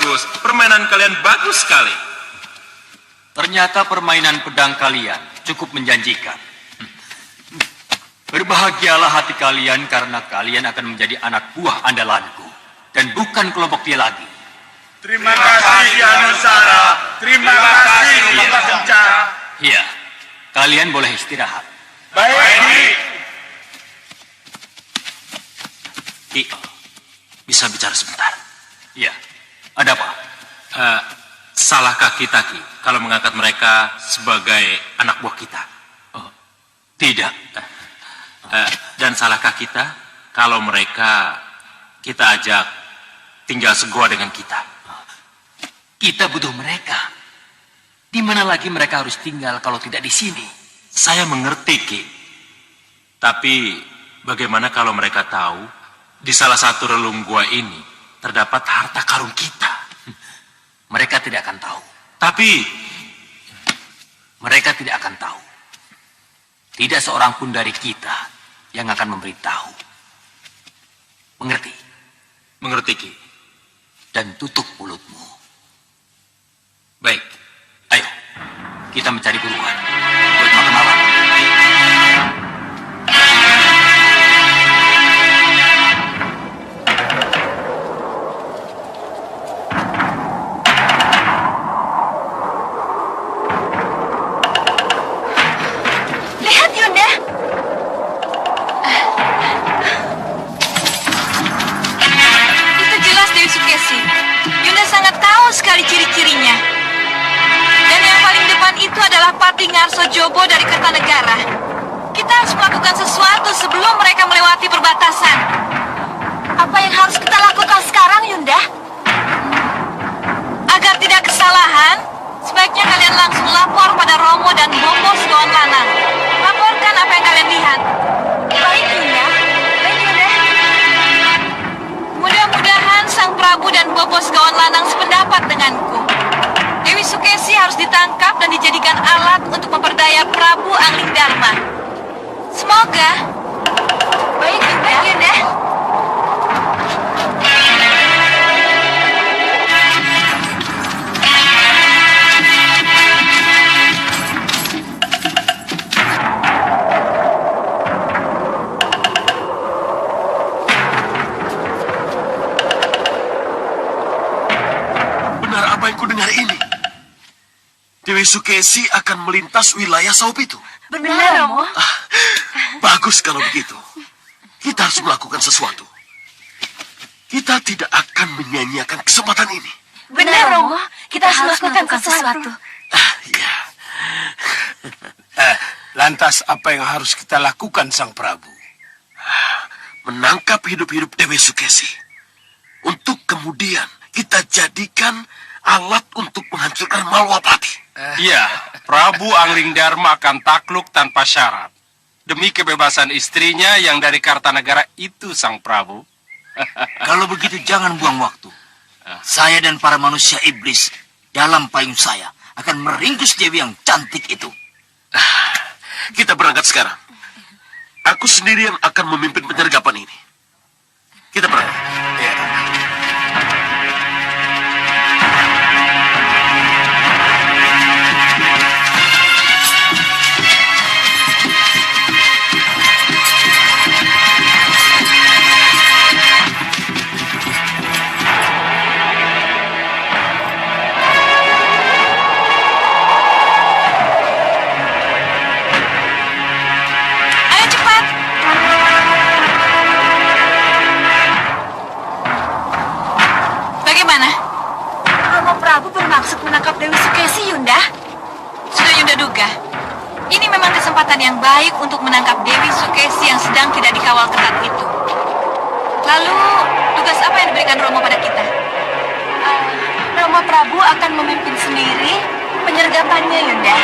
bagus. Permainan kalian bagus sekali. Ternyata permainan pedang kalian cukup menjanjikan. Berbahagialah hati kalian karena kalian akan menjadi anak buah andalanku. Dan bukan kelompok dia lagi. Terima kasih Anusara. Terima kasih Bapak Kencana. Iya, kalian boleh istirahat. Baik. Ki, bisa bicara sebentar? Iya, ada apa? Salahkah kita, Ki, kalau mengangkat mereka sebagai anak buah kita? Oh, tidak. Dan salahkah kita kalau mereka kita ajak tinggal segua dengan kita? Kita butuh mereka. Di mana lagi mereka harus tinggal kalau tidak di sini? Saya mengerti, Ki. Tapi bagaimana kalau mereka tahu di salah satu relung gua ini terdapat harta karun kita? Mereka tidak akan tahu. Tapi Mereka tidak akan tahu. Tidak seorang pun dari kita yang akan memberitahu. Mengerti? mengerti, Ki. Dan tutup mulutmu. Baik. Ayo, kita mencari buruan buat makan malam. Lihat, Yunda. Itu jelas Dewi Sukesi. Yunda sangat tahu sekali ciri-cirinya. Dan yang paling depan itu adalah Pati Ngarso Jobo dari Kertanegara. Kita harus melakukan sesuatu sebelum mereka melewati perbatasan. Apa yang harus kita lakukan sekarang, Yunda? Agar tidak kesalahan, sebaiknya kalian langsung lapor pada Romo dan Bobo Segawan Lanang. Laporkan apa yang kalian lihat. Baik, Yunda. Baik, Yunda. Mudah-mudahan Sang Prabu dan Bobo Segawan Lanang sependapat denganku. Dewi Sukesi harus ditangkap dan dijadikan alat untuk memperdaya Prabu Angling Dharma. Semoga. Baik, Yunda. Baik, Yunda. Benar apa yang kudengar ini? Dewi Sukesi akan melintas wilayah Saup itu. Benar, Romo. Bagus kalau begitu. Kita harus melakukan sesuatu. Kita tidak akan menyia-nyiakan kesempatan ini. Benar, Romo. Kita harus melakukan sesuatu. Ya. Lantas apa yang harus kita lakukan, Sang Prabu? Menangkap hidup-hidup Dewi Sukesi. Untuk kemudian kita jadikan alat untuk menghancurkan Malwapati. Iya, Prabu Angling Dharma akan takluk tanpa syarat. Demi kebebasan istrinya yang dari Kartanegara itu, Sang Prabu. Kalau begitu jangan buang waktu. Saya dan para manusia iblis dalam payung saya akan meringkus Dewi yang cantik itu. Kita berangkat sekarang. Aku sendiri yang akan memimpin penyergapan ini. Kita berangkat. Ayo cepat. Bagaimana? Romo Prabu bermaksud menangkap Dewi Sukesi, Yunda. Sudah Yunda duga. Ini memang kesempatan yang baik untuk menangkap Dewi Sukesi yang sedang tidak dikawal ketat itu. Lalu, tugas apa yang diberikan Romo pada kita? Romo Prabu akan memimpin sendiri penyergapannya, Yunda.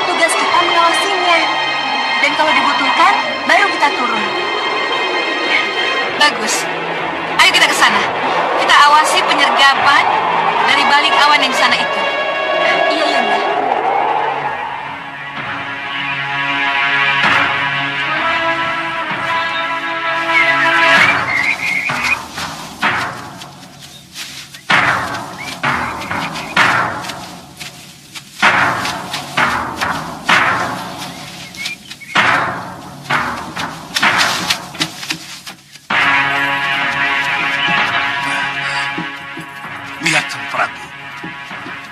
Tugas kita mengawasinya. Dan kalau dibutuhkan, baru kita turun. Bagus. Ayo kita ke sana. Kita awasi penyergapan dari balik awan yang di sana itu. Iya, Yunda. Prabu.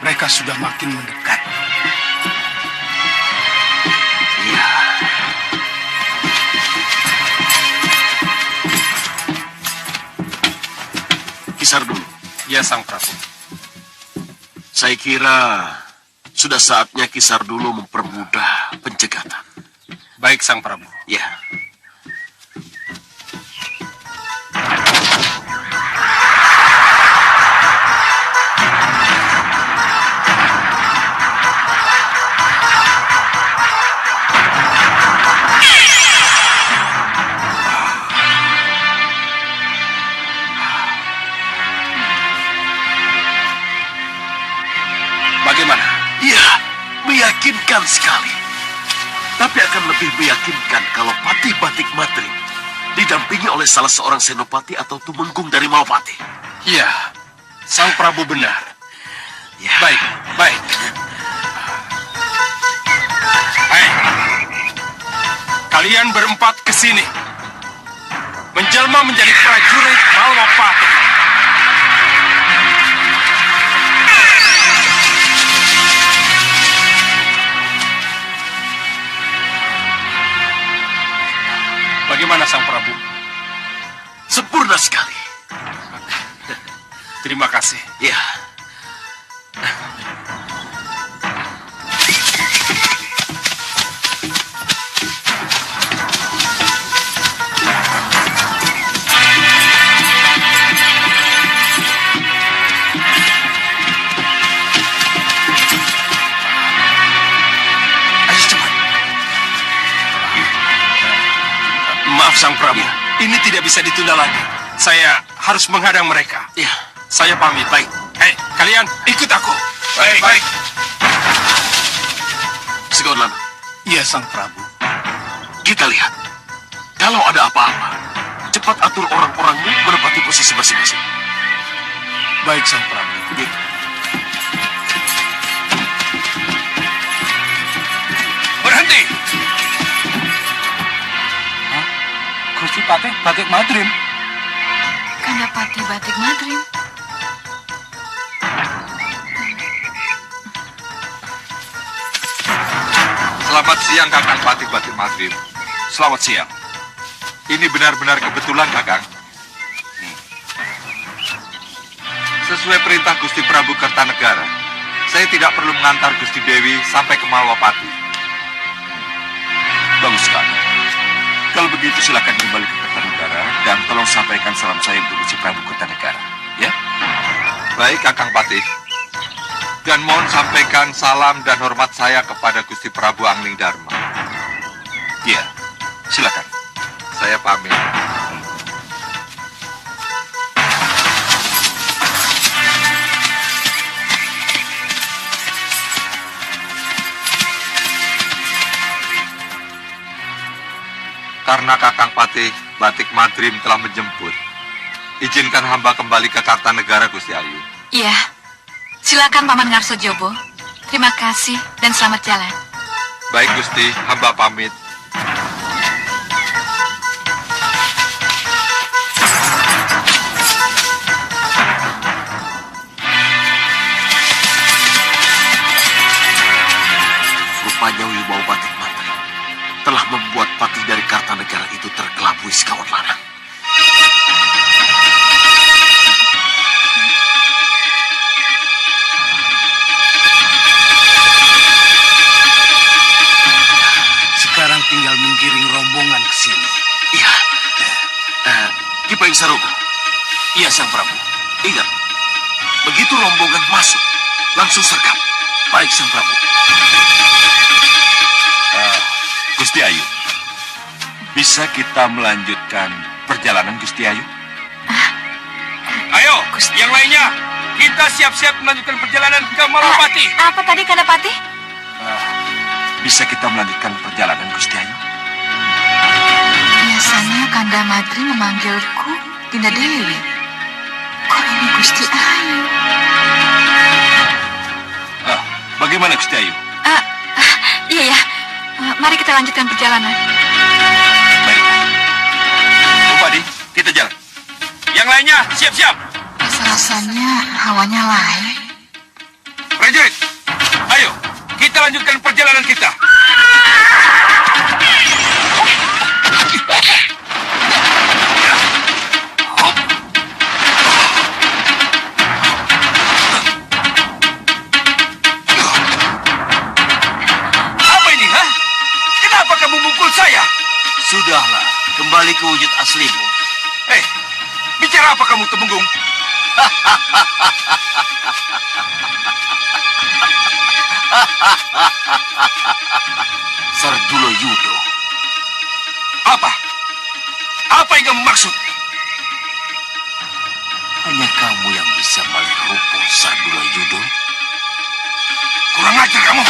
Mereka sudah makin mendekat. Iya. Kisar dulu. Ya, Sang Prabu. Saya kira sudah saatnya Kisar dulu mempermudah pencegatan. Baik, Sang Prabu. Ya. Bagaimana? Ya, meyakinkan sekali. Tapi akan lebih meyakinkan kalau Patih Batik Madrim didampingi oleh salah seorang senopati atau tumenggung dari Malapati. Ya, Sang Prabu benar. Ya. Baik, baik. Hai, kalian berempat ke sini. Menjelma menjadi prajurit Malapati. Bagaimana, Sang Prabu? Sempurna sekali. Terima kasih. Ya. Ayo cepat. Maaf, Sang Prabu. Ini tidak bisa ditunda lagi. Saya harus menghadang mereka. Ya. Saya pamit. Baik. Hei, kalian ikut aku. Baik, baik. Segonlan, Iya, Sang Prabu. kita lihat. Kalau ada apa-apa, cepat atur orang-orangmu menempati posisi masing-masing. Baik, Sang Prabu. Ya. Berhenti. Gusti Patih Batik Madrim. Kandapati Batik Madrim. Selamat siang, Kakang Patih Batik Madrim. Selamat siang. Ini benar-benar kebetulan, Kakang. Sesuai perintah Gusti Prabu Kertanegara, saya tidak perlu mengantar Gusti Dewi sampai ke Malwapati. Bagus sekali. Kalau begitu silakan kembali ke Kertanegara dan tolong sampaikan salam saya untuk Gusti Prabu Kertanegara. Ya? Baik, Kakang Patih. Dan mohon sampaikan salam dan hormat saya kepada Gusti Prabu Angling Dharma. Iya. Silakan. Saya pamit. Karena Kakang Patih Batik Madrim telah menjemput, izinkan hamba kembali ke Kartanegara, Gusti Ayu. Iya. Silakan Paman Ngarsojobo. Terima kasih dan selamat jalan. Baik, Gusti, hamba pamit. Rupanya Wibawa Batik Madrim telah membuat patih dari Kartanegara itu terkelabui sekawan lanang. Sekarang tinggal menggiring rombongan ke sini. Iya. Kipai Sarogo. Iya, Sang Prabu. Ingat, begitu rombongan masuk, langsung sergap. Baik, Sang Prabu. Gusti Ayu. Bisa kita melanjutkan perjalanan, Gusti Ayu? Ayo, yang lainnya. Kita siap-siap melanjutkan perjalanan ke Malapati. Apa tadi Kandapati? Bisa kita melanjutkan perjalanan, Gusti Ayu? Biasanya Kanda Madri memanggilku Dinda Dewi. Kok ini Gusti Ayu? Bagaimana, Gusti Ayu? Iya ya. Mari kita lanjutkan perjalanan. Baik. Upadi, kita jalan. Yang lainnya, siap-siap. Asal Rasanya hawanya lain. Prajurit, ayo kita lanjutkan perjalanan kita. Apa ini, ha? Kenapa kamu mukul saya? Sudahlah, kembali ke wujud aslimu. Bicara apa kamu, Temenggung? Sardulo Yudo. Apa? Apa yang kamu maksud? Hanya kamu yang bisa balik rupa Sardulo Yudo. Kurang ajar kamu.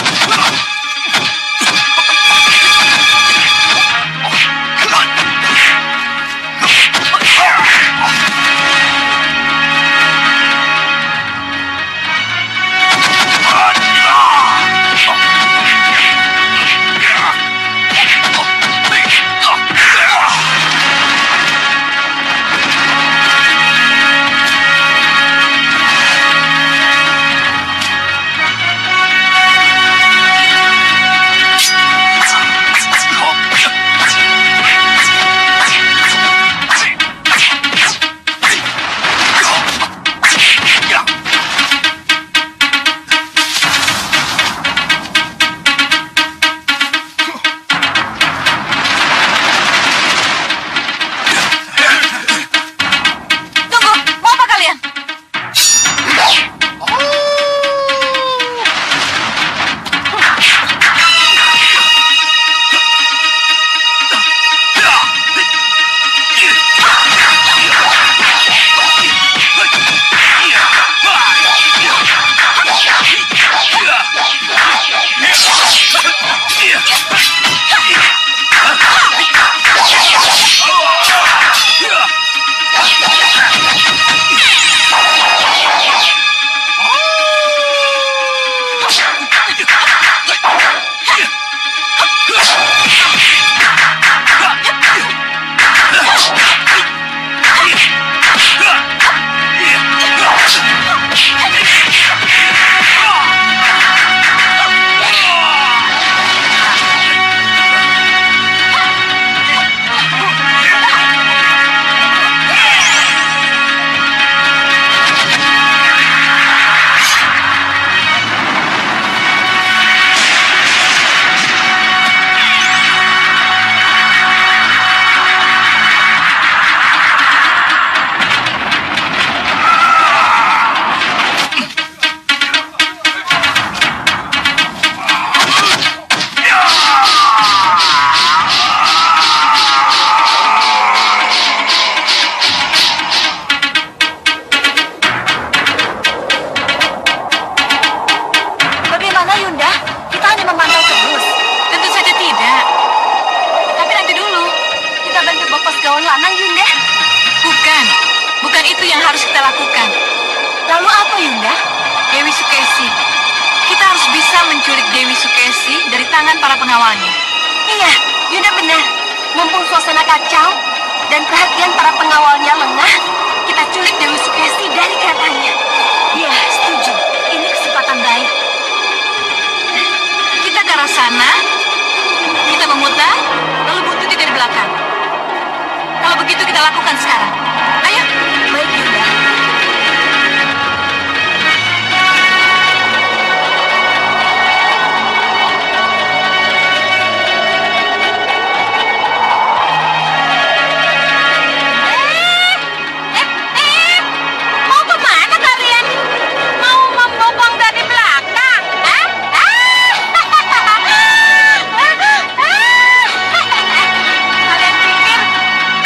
Kalian pikir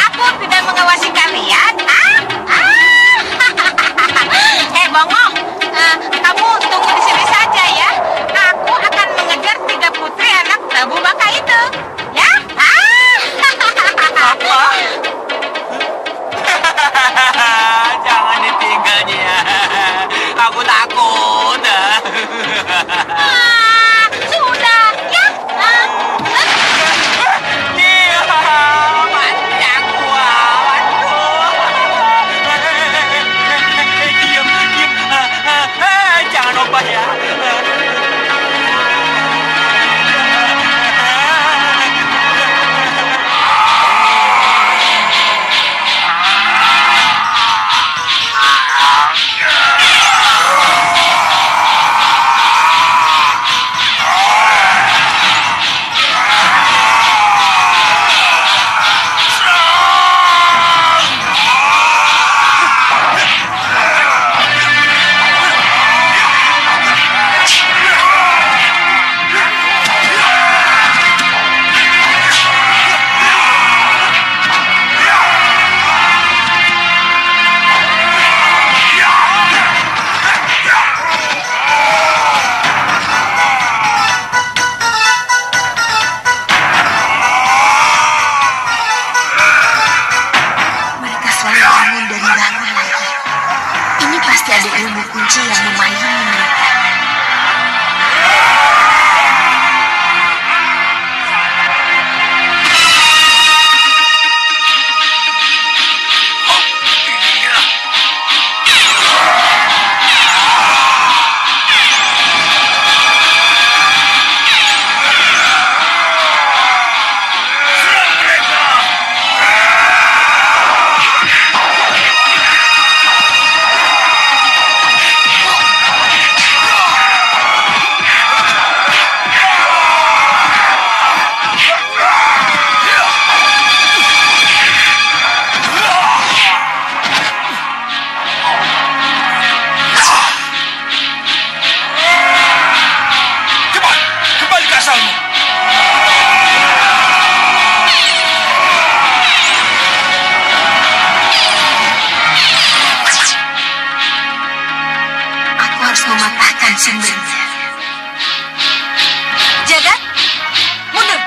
aku tidak mengawasi kalian? mematahkan sumbernya. Jagat, mundur.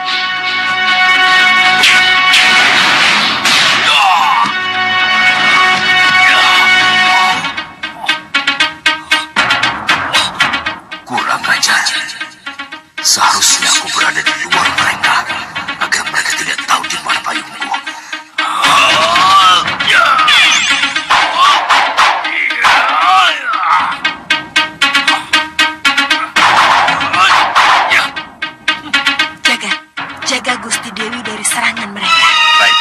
Kurang ajar. Seharusnya aku berada di luar mereka agar mereka tidak tahu di mana payungku. Jaga Gusti Dewi dari serangan mereka. Baik.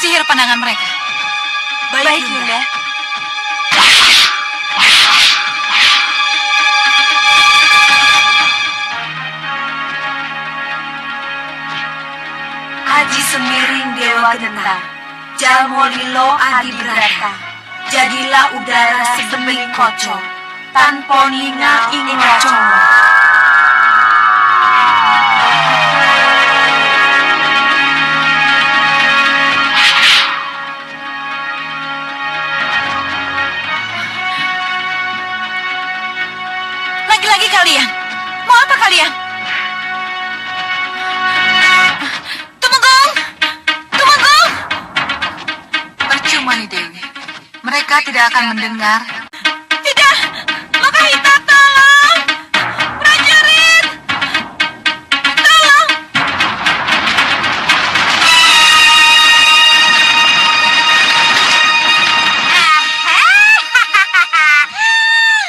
Sihir pandangan mereka. Baik, Yunda. Aji Semiring Dewa Genta, Jalmolilo Adi Brata, jadilah udara sebening koco, tanpa ninga ing wacono. Lagi kalian, mau apa kalian? Tumenggung! Tumenggung! Percuma nih Dewi, mereka tidak akan mendengar. Tidak! Lokahita, tolong! Prajurit! Tolong!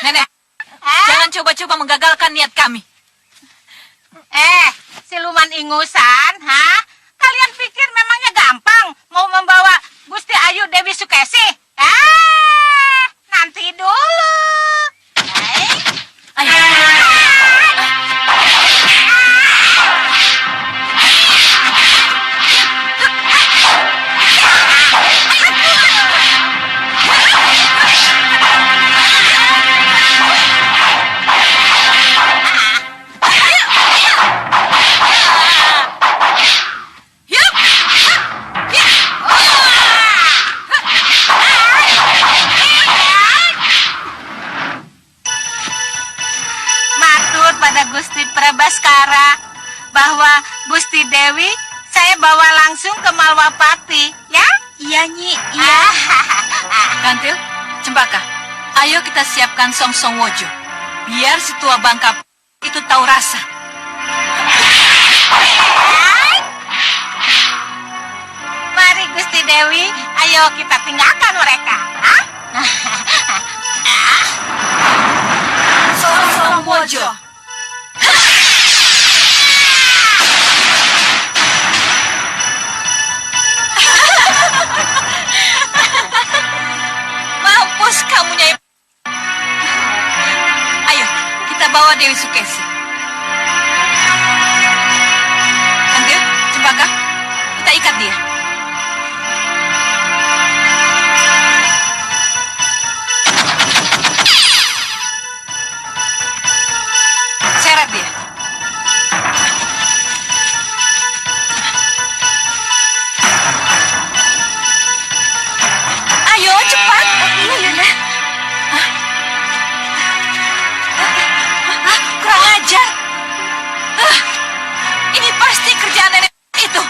Nenek, jangan coba-coba menggagalkan niat kami. Siluman ingusan, ha? Kalian pikir memangnya gampang mau membawa Gusti Ayu Dewi Sukesi? Nanti dulu. Ayo. Pada Gusti Prabaskara bahwa Gusti Dewi saya bawa langsung ke Malwapati, ya? Iya, Nyi, iya. Gantil, Cempaka, ayo kita siapkan Song-Song Wojo. Biar si tua Bangka itu tahu rasa. Mari Gusti Dewi, ayo kita tinggalkan mereka. Song-Song Wojo. Mampus kamu, Nyai. Ayo, kita bawa Dewi Sukesi. Anggil, Cempaka, kita ikat dia. Seret dia. Ayo, cepat. Iya, Yunda. Kurang ajar. Ini pasti kerjaan nenek itu.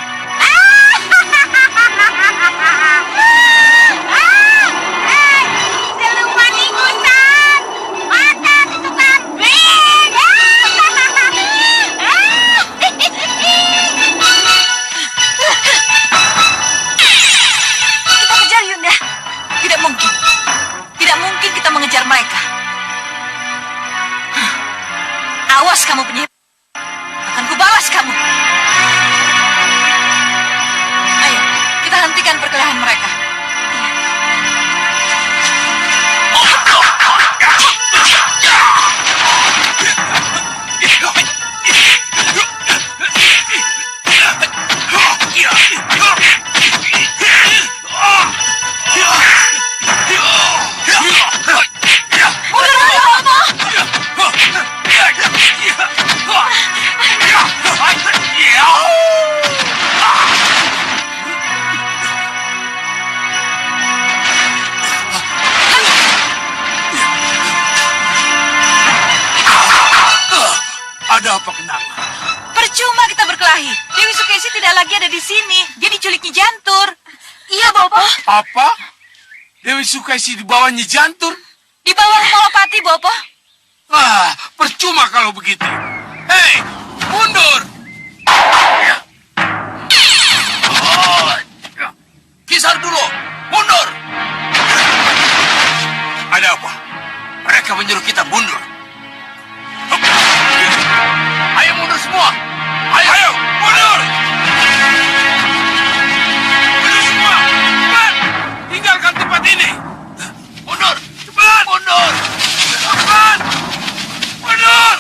kamu penyihir, akan kubalas kamu. Ayo, kita hentikan perkelahian mereka. Ada apa Kenanga? Percuma kita berkelahi. Dewi Sukesi tidak lagi ada di sini. Dia diculik Nyi Jantur. Iya, Bopo. Apa? Dewi Sukesi di bawah Nyi Jantur? Di bawah Malapati, Bopo. Ah, percuma kalau begitu. Hei, mundur! Kisar dulu, mundur! Ada apa? Mereka menyuruh kita mundur. Ayo mundur semua! Ayo, mundur! Mundur semua! Cepat! Tinggalkan tempat ini! Mundur! Cepat! Mundur! Cepat! Mundur!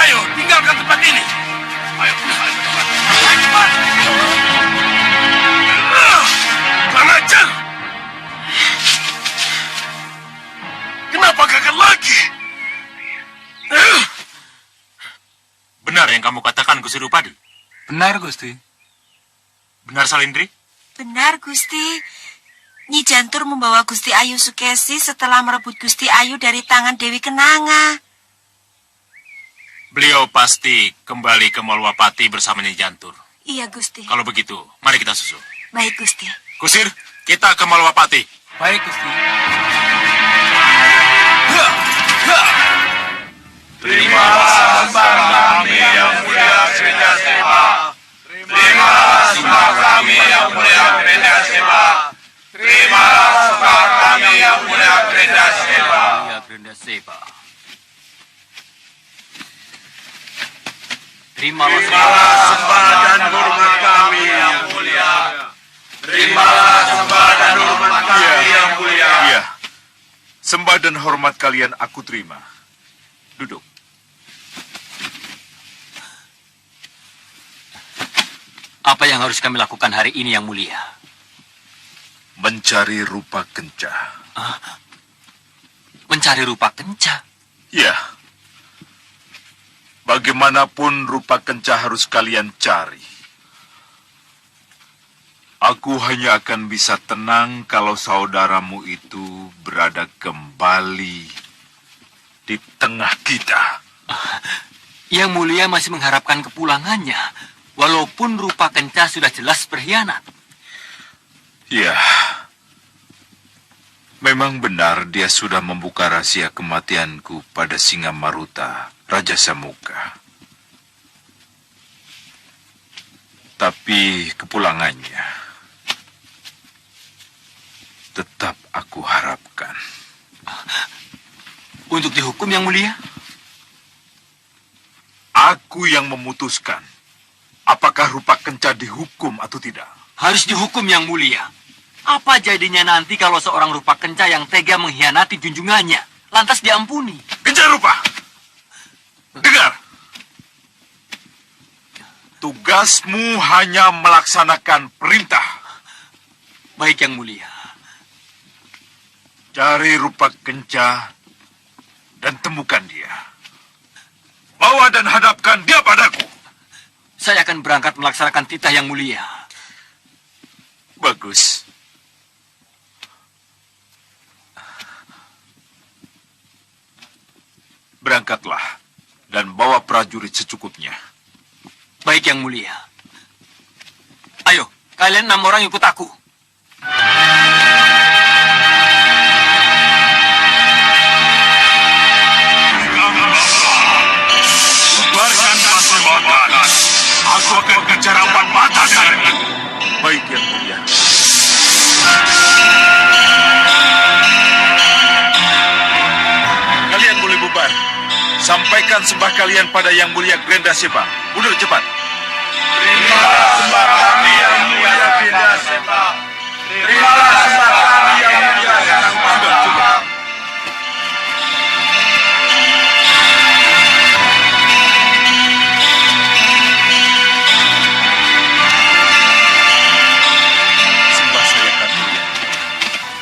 Ayo, tinggalkan tempat ini! Ayo, cepat! Cepat! Kurang ajar! Kenapa gagal lagi? Benar yang kamu katakan, Gusti Rupadi? Benar, Gusti. Benar, Salindri? Benar, Gusti. Nyi Jantur membawa Gusti Ayu Sukesi setelah merebut Gusti Ayu dari tangan Dewi Kenanga. Beliau pasti kembali ke Malwapati bersama Nyi Jantur. Iya, Gusti. Kalau begitu, mari kita susul. Baik, Gusti. Kusir, kita ke Malwapati. Baik, Gusti. Terimalah sembah kami yang mulia Krenda Seva. Terimalah sembah kami yang mulia Krenda Seva. Terimalah sembah kami yang mulia Krenda Seva. Ya, Krenda Seva. Terimalah Sembah dan hormat kami yang mulia. Terimalah sembah dan hormat kami yang mulia. Iya. Sembah dan hormat kalian aku terima. Duduk. Apa yang harus kami lakukan hari ini yang mulia? Mencari rupa kenca. Mencari rupa kenca. Ya. Bagaimanapun rupa kenca harus kalian cari. Aku hanya akan bisa tenang kalau saudaramu itu berada kembali di tengah kita. Yang mulia masih mengharapkan kepulangannya, walaupun rupa kenca sudah jelas berkhianat. Ya, memang benar dia sudah membuka rahasia kematianku pada Singa Maruta, Raja Samuka. Tapi kepulangannya tetap aku harapkan. Untuk dihukum yang mulia? Aku yang memutuskan apakah rupa kenca dihukum atau tidak. Harus dihukum yang mulia. Apa jadinya nanti kalau seorang rupa kenca yang tega mengkhianati junjungannya, lantas diampuni? Kenca rupa! Dengar! Tugasmu hanya melaksanakan perintah. Baik yang mulia. Cari rupa kenca dan temukan dia. Bawa dan hadapkan dia padaku. Saya akan berangkat melaksanakan titah yang mulia. Bagus. Berangkatlah dan bawa prajurit secukupnya. Baik yang mulia. Ayo, kalian 6 orang ikut aku. Sebarkan persembahan. Aku akan kejar empat mata dari. Baik yang mulia. tunaikan sembah kalian pada Yang Mulia Grenda Seba. Mundur cepat. Terimalah sembah kami yang mulia Grenda Seba. Terimalah sembah kami yang mulia Sang Prabang. Sembah saya Kang Mulia.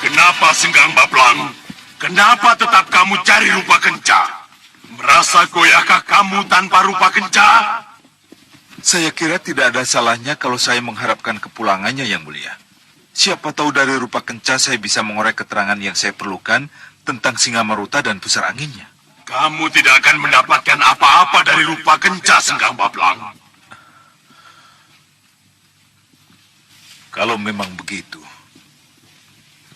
Kenapa Senggang Bablang? Kenapa tetap kamu cari rupa kenca? Merasa goyahkah kamu tanpa rupa kenca? Saya kira tidak ada salahnya kalau saya mengharapkan kepulangannya, Yang Mulia. Siapa tahu dari rupa kenca saya bisa mengorek keterangan yang saya perlukan tentang Singa-Maruta dan pusar anginnya. Kamu tidak akan mendapatkan apa-apa dari rupa kenca, Senggang Bablang. Kalau memang begitu,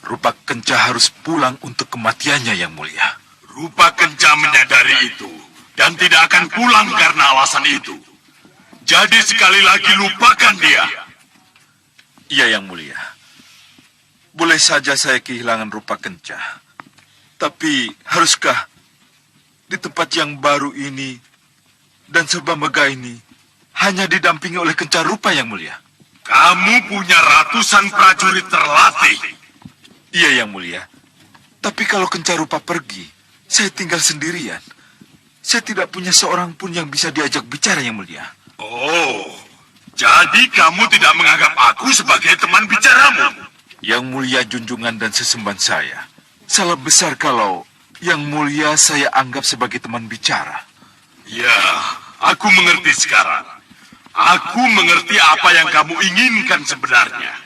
rupa kenca harus pulang untuk kematiannya, Yang Mulia. Rupa kenca menyadari itu dan tidak akan pulang karena alasan itu. Jadi sekali lagi lupakan dia. Iya, Yang Mulia. Boleh saja saya kehilangan rupa kenca. Tapi haruskah di tempat yang baru ini dan serba megah ini hanya didampingi oleh kenca rupa, Yang Mulia? Kamu punya ratusan prajurit terlatih. Iya, Yang Mulia. Tapi kalau kenca rupa pergi, saya tinggal sendirian. Saya tidak punya seorang pun yang bisa diajak bicara, Yang Mulia. Oh, jadi kamu tidak menganggap aku sebagai teman bicaramu? Yang Mulia junjungan dan sesemban saya. Salah besar kalau Yang Mulia saya anggap sebagai teman bicara. Ya, aku mengerti sekarang. Aku mengerti apa yang kamu inginkan sebenarnya.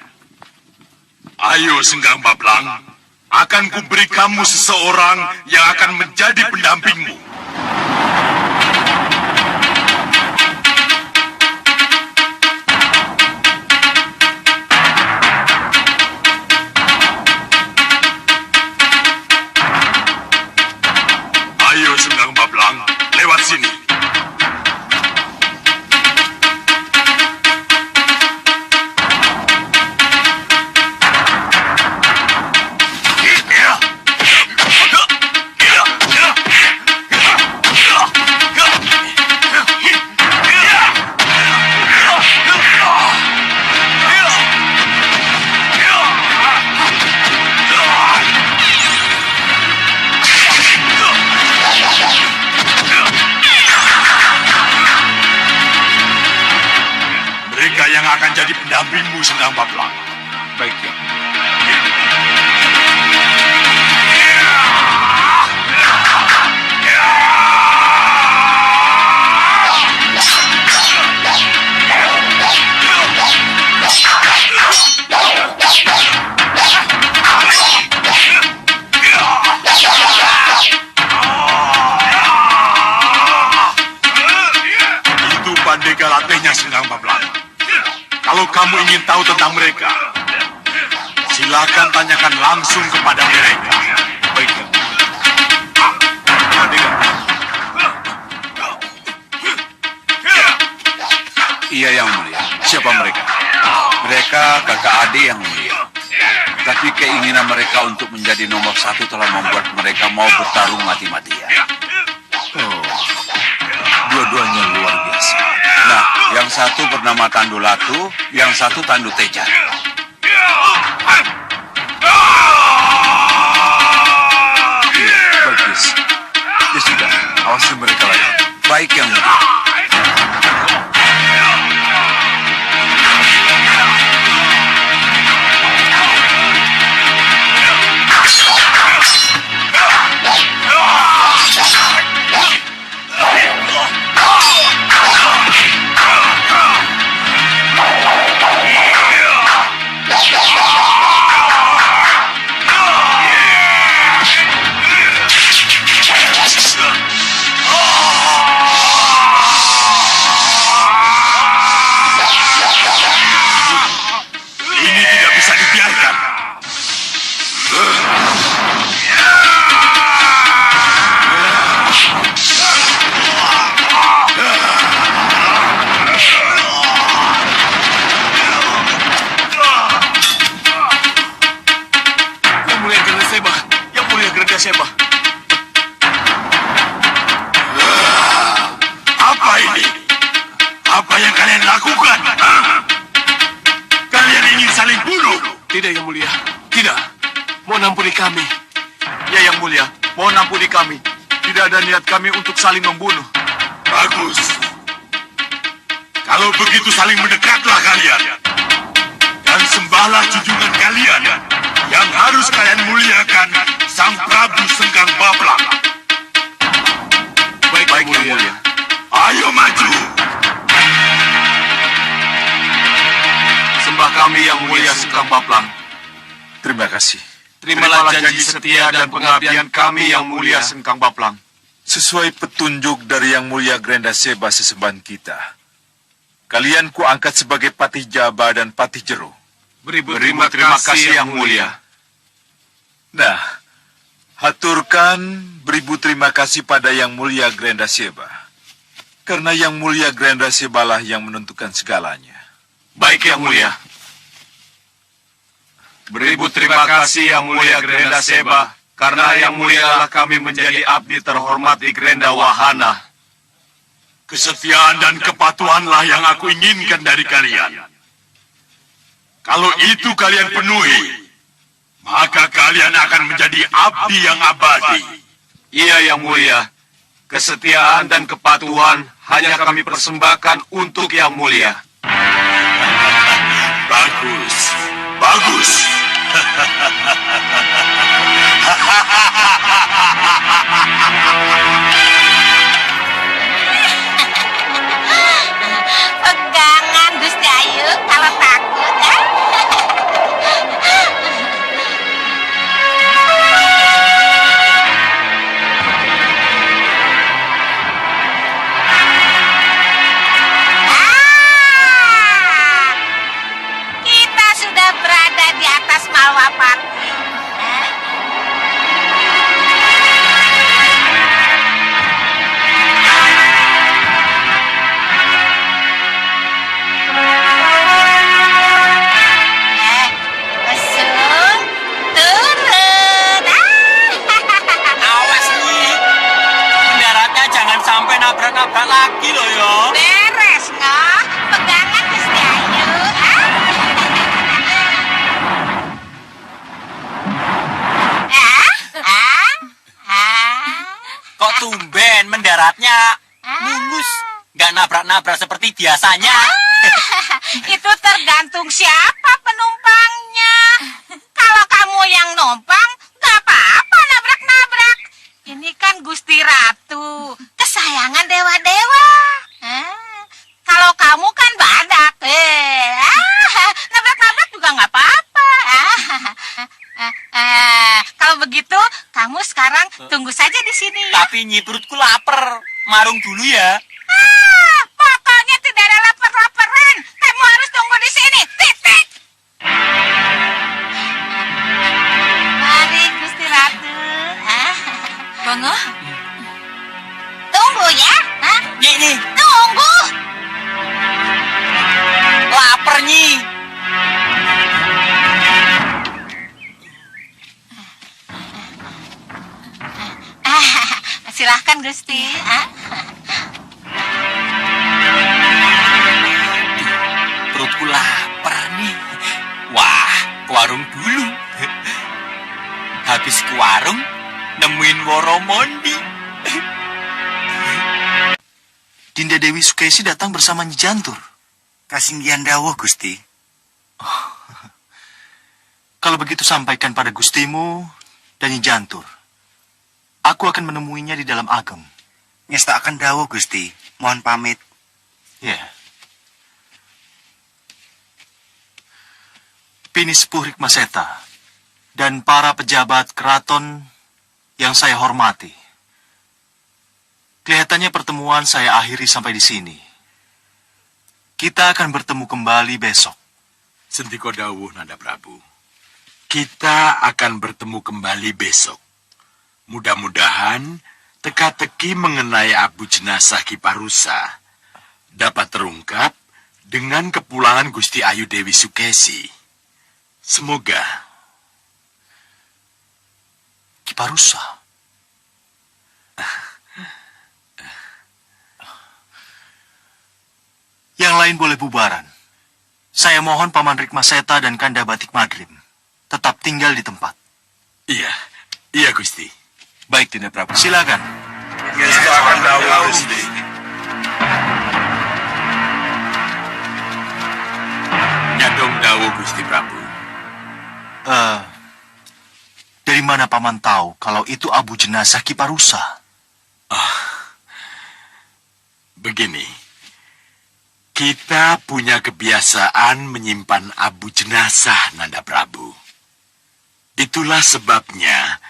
Ayo, Senggang Bablang. Akan kuberi kamu seseorang yang akan menjadi pendampingmu. Ayo, Senggang Bablang, lewat sini. Mereka yang akan jadi pendampingmu, Senggang Bablang. Baik, ya. Itu Pandega latihnya, Senggang Bablang. Kalau kamu ingin tahu tentang mereka, silakan tanyakan langsung kepada mereka. Baik, ya. Pandega. Iya, Yang Mulia. Siapa mereka? Mereka kakak adik Yang Mulia. Tapi keinginan mereka untuk menjadi nomor satu telah membuat mereka mau bertarung mati-matian. Oh, dua-duanya luar biasa. Nah, yang satu bernama Tandu Latu, yang satu Tandu Teja. Bagus. Ya sudah, awasi mereka lagi. Baik, Yang Mulia. Ini tidak bisa dibiarkan. Yang Mulia Grenda Seba. Yang Mulia Grenda Seba. lakukan? Kalian ingin saling bunuh? Tidak, Yang Mulia. Tidak. Mohon ampuni kami. Ya, Yang Mulia, mohon ampuni kami. Tidak ada niat kami untuk saling membunuh. Bagus. Kalau begitu saling mendekatlah kalian. Dan sembahlah junjungan kalian. Yang harus kalian muliakan Sang Prabu Sengkang Baplak. Baik, Yang Mulia. Ayo maju. Sembah kami Yang Mulia Sengkang Baplang. Terima kasih. Terimalah janji setia dan pengabdian kami Yang Mulia Sengkang Baplang. Sesuai petunjuk dari Yang Mulia Grenda Seba sesembahan kita, kalian kuangkat sebagai Patih Jaba dan Patih Jero. Terima kasih Yang Mulia. Nah, haturkan beribu terima kasih pada Yang Mulia Grenda Seba. Karena Yang Mulia Grenda Seba lah yang menentukan segalanya. Baik Yang Mulia. Beribu terima kasih Yang Mulia Grenda Seba. Karena Yang Mulia lah kami menjadi abdi terhormat di Grenda Wahana. Kesetiaan dan kepatuhanlah yang aku inginkan dari kalian. Kalau itu kalian penuhi, maka kalian akan menjadi abdi yang abadi. Iya Yang Mulia. Kesetiaan dan kepatuhan hanya kami persembahkan untuk Yang Mulia. Bagus, bagus. Pegangan Gusti Ayu kalau takut ya. Kita sudah berada di atas Malwapati. Besung, turun. Awas nih. Mendaratnya jangan sampai nabrak-nabrak lagi loh yo. Beres, Ngoh. Pegangan Gusti Ayu. Kok tumben mendaratnya mulus, nggak nabrak-nabrak seperti biasanya. Itu tergantung siapa penumpangnya. Kalau kamu yang numpang, gak apa-apa nabrak-nabrak. Ini kan Gusti Ratu, kesayangan dewa-dewa. Kalau kamu kan badak. Nabrak-nabrak juga gak apa-apa. Kalau begitu, kamu sekarang tunggu saja di sini ya. Tapi Nyi, perutku lapar. Marung dulu ya. Pokoknya tidak ada lapar-laparan. Kamu harus tunggu di sini. Titik. Mari Gusti Ratu. Bongo? Tunggu ya. Nyi. Tunggu. Lapar, Nyi. Silahkan Gusti. Perutku lapar nih. Wah, ke warung dulu. Habis ke warung, nemuin Woromondi. Dinda Dewi Sukesi datang bersama Nyi Jantur. Kasinggihan dawuh, Gusti. Kalau begitu sampaikan pada Gustimu dan Nyi Jantur. Aku akan menemuinya di dalam ageng. Ngesta akan dawuh, Gusti. Mohon pamit. Ya. Pinis Puhrik Maseta dan para pejabat keraton yang saya hormati. Kelihatannya pertemuan saya akhiri sampai di sini. Kita akan bertemu kembali besok. Sentiko dawuh Nanda Prabu. Kita akan bertemu kembali besok. Mudah-mudahan teka-teki mengenai abu jenazah Ki Parusa dapat terungkap dengan kepulangan Gusti Ayu Dewi Sukesi. Semoga. Ki Parusa. Yang Yang lain boleh bubaran. Saya mohon Paman Rikmaseta dan Kanda Batik Madrim tetap tinggal di tempat. Iya, iya Gusti. Baik, Dinda Prabu. Silakan. Silakan dawuh Gusti. Nyadong dawuh Gusti Prabu. Dari mana Paman tahu kalau itu abu jenazah Kiparusa? Begini, kita punya kebiasaan menyimpan abu jenazah, Nanda Prabu. Itulah sebabnya,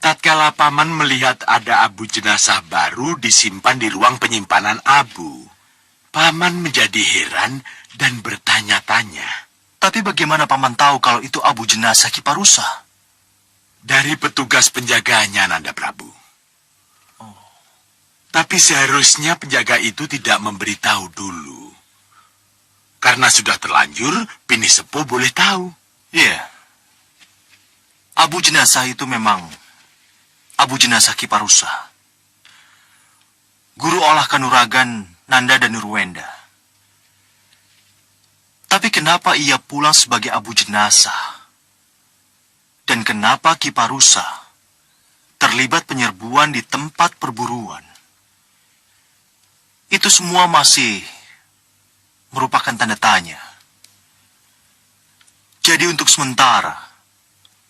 tatkala Paman melihat ada abu jenazah baru disimpan di ruang penyimpanan abu, Paman menjadi heran dan bertanya-tanya. Tapi bagaimana Paman tahu kalau itu abu jenazah Kiparusa? Dari petugas penjaganya, Nanda Prabu. Tapi seharusnya penjaga itu tidak memberitahu dulu. Karena sudah terlanjur, Bini Sepuh boleh tahu. Iya. Abu jenazah itu memang abu jenazah Kiparusa. Guru olah kanuragan Nanda dan Nurwenda. Tapi kenapa ia pulang sebagai abu jenazah? Dan kenapa Kiparusa terlibat penyerbuan di tempat perburuan? Itu semua masih merupakan tanda tanya. Jadi untuk sementara,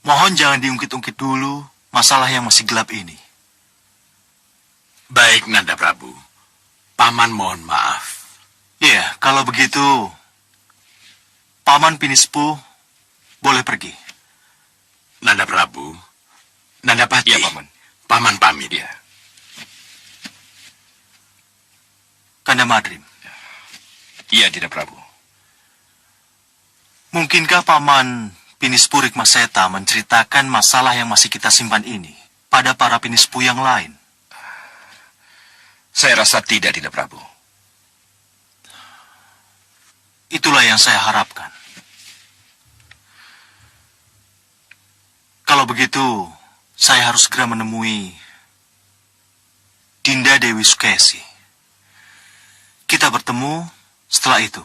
mohon jangan diungkit-ungkit dulu masalah yang masih gelap ini. Baik, Nanda Prabu. Paman mohon maaf. Ya, kalau begitu, Paman Pinispu boleh pergi. Nanda Prabu, Nanda Pati. Iya, Paman. Paman pamit. Iya. Kanda Madrim. Iya, Dinda Prabu. Mungkinkah Paman Pinispu Rikmaseta menceritakan masalah yang masih kita simpan ini pada para Pinispu yang lain? Saya rasa tidak, Dinda Prabu. Itulah yang saya harapkan. Kalau begitu, saya harus segera menemui Dinda Dewi Sukesi. Kita bertemu setelah itu.